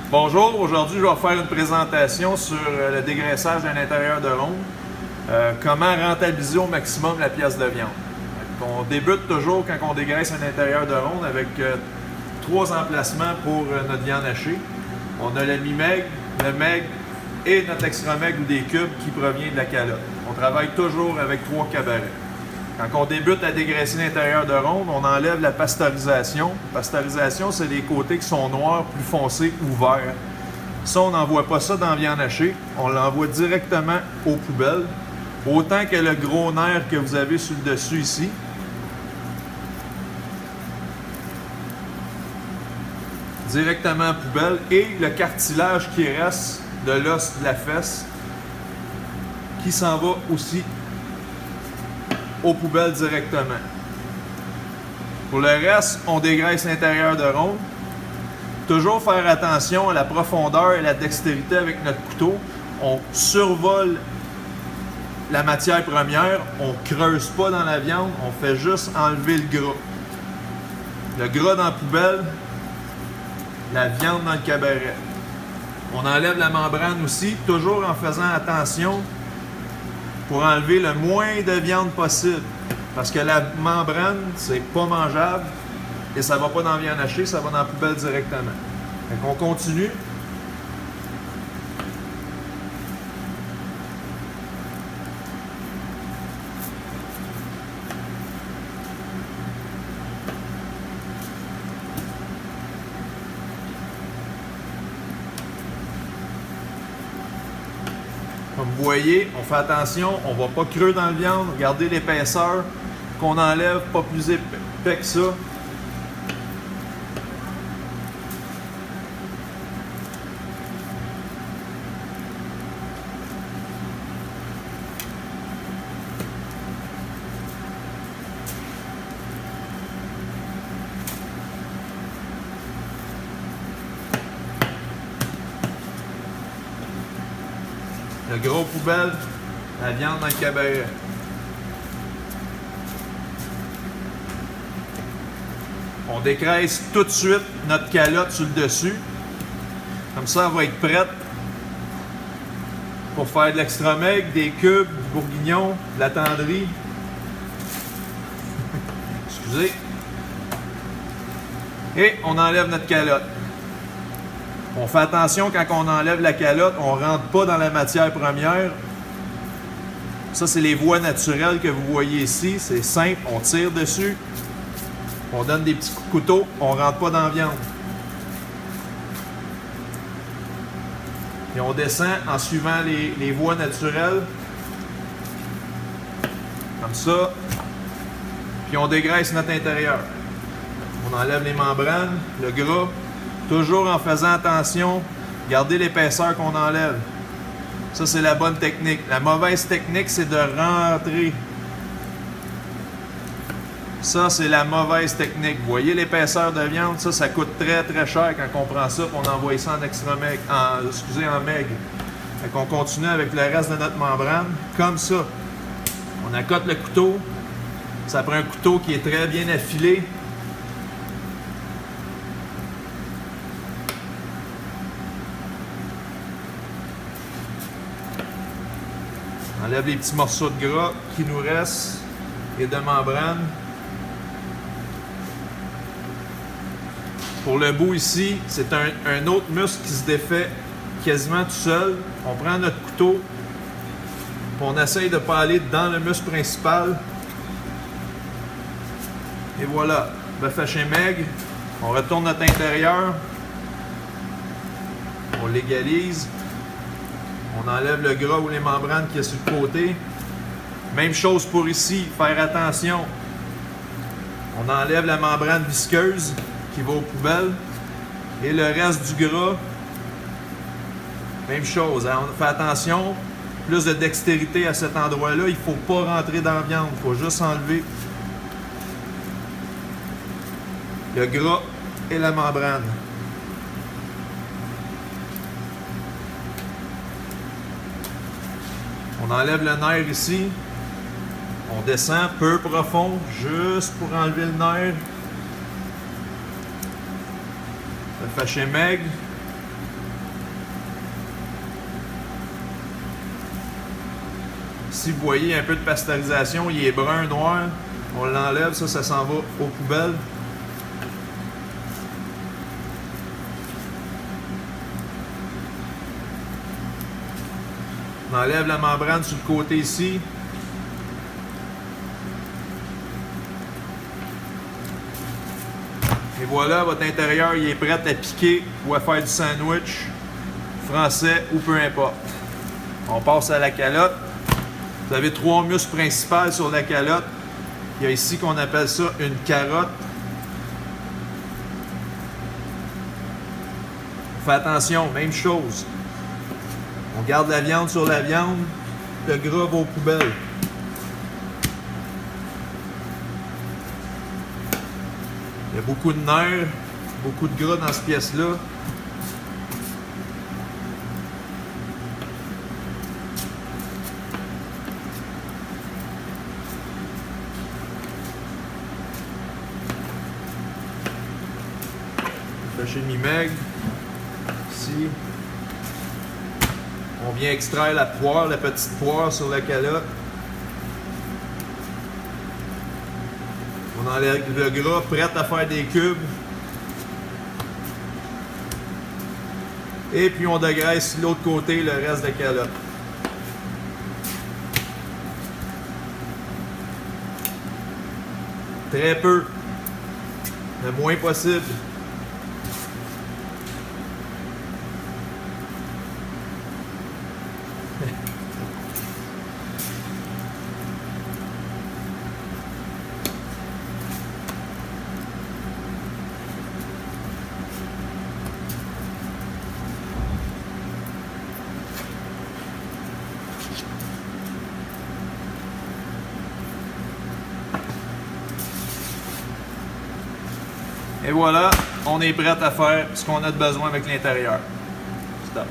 Bonjour, aujourd'hui je vais faire une présentation sur le dégraissage d'un intérieur de ronde. Comment rentabiliser au maximum la pièce de viande. On débute toujours quand on dégraisse un intérieur de ronde avec trois emplacements pour notre viande hachée. On a le mi-maigre, le maigre et notre extra maigre ou des cubes qui provient de la calotte. On travaille toujours avec trois cabarets. Quand on débute à dégraisser l'intérieur de ronde, on enlève la pasteurisation. La pasteurisation, c'est les côtés qui sont noirs, plus foncés ou verts. Ça, on n'envoie pas ça dans la viande hachée. On l'envoie directement aux poubelles. Autant que le gros nerf que vous avez sur le dessus ici. Directement à poubelle. Et le cartilage qui reste de l'os de la fesse qui s'en va aussi aux poubelles directement. Pour le reste, on dégraisse l'intérieur de ronde. Toujours faire attention à la profondeur et la dextérité avec notre couteau. On survole la matière première, on creuse pas dans la viande, on fait juste enlever le gras. Le gras dans la poubelle, la viande dans le cabaret. On enlève la membrane aussi, toujours en faisant attention pour enlever le moins de viande possible. Parce que la membrane, c'est pas mangeable et ça va pas dans la viande hachée, ça va dans la poubelle directement. Donc on continue. Comme vous voyez, on fait attention, on ne va pas creux dans la viande. Regardez l'épaisseur qu'on enlève, pas plus épais que ça. Le gros poubelle, la viande dans le cabaret. On dégraisse tout de suite notre calotte sur le dessus. Comme ça, elle va être prête pour faire de l'extra maigre, des cubes, du bourguignon, de la tendrie. Excusez. Et on enlève notre calotte. On fait attention quand on enlève la calotte, on ne rentre pas dans la matière première. Ça, c'est les voies naturelles que vous voyez ici. C'est simple, on tire dessus. On donne des petits coups de couteau, on ne rentre pas dans la viande. Et on descend en suivant les voies naturelles. Comme ça. Puis on dégraisse notre intérieur. On enlève les membranes, le gras. Toujours en faisant attention, gardez l'épaisseur qu'on enlève. Ça, c'est la bonne technique. La mauvaise technique, c'est de rentrer. Ça, c'est la mauvaise technique. Vous voyez l'épaisseur de viande? Ça coûte très, très cher quand on prend ça et on envoie ça en extra maigre, en maigre. Fait qu'on continue avec le reste de notre membrane, comme ça. On accote le couteau. Ça prend un couteau qui est très bien affilé. On enlève les petits morceaux de gras qui nous restent et de membrane. Pour le bout ici, c'est un autre muscle qui se défait quasiment tout seul. On prend notre couteau et on essaye de ne pas aller dans le muscle principal. Et voilà, bœuf haché maigre. On retourne notre intérieur. On l'égalise. On enlève le gras ou les membranes qui est sur le côté. Même chose pour ici, faire attention. On enlève la membrane visqueuse qui va aux poubelles. Et le reste du gras, même chose. On fait attention. Plus de dextérité à cet endroit-là. Il ne faut pas rentrer dans la viande. Il faut juste enlever le gras et la membrane. On enlève le nerf ici. On descend peu profond, juste pour enlever le nerf. Le haché maigre. Si vous voyez un peu de pasteurisation, il est brun, noir, on l'enlève, ça s'en va aux poubelles. On enlève la membrane sur le côté ici. Et voilà, votre intérieur il est prêt à piquer ou à faire du sandwich, français ou peu importe. On passe à la calotte. Vous avez 3 muscles principaux sur la calotte. Il y a ici qu'on appelle ça une carotte. Faites attention, même chose. On garde la viande sur la viande, le gras va aux poubelles. Il y a beaucoup de nerfs, beaucoup de gras dans cette pièce-là. Chez Mimeg, ici, on vient extraire la poire, la petite poire sur la calotte. On enlève le gras, prêt à faire des cubes. Et puis on dégraisse de l'autre côté le reste de la calotte. Très peu, le moins possible. Et voilà, on est prêt à faire ce qu'on a de besoin avec l'intérieur. Stop.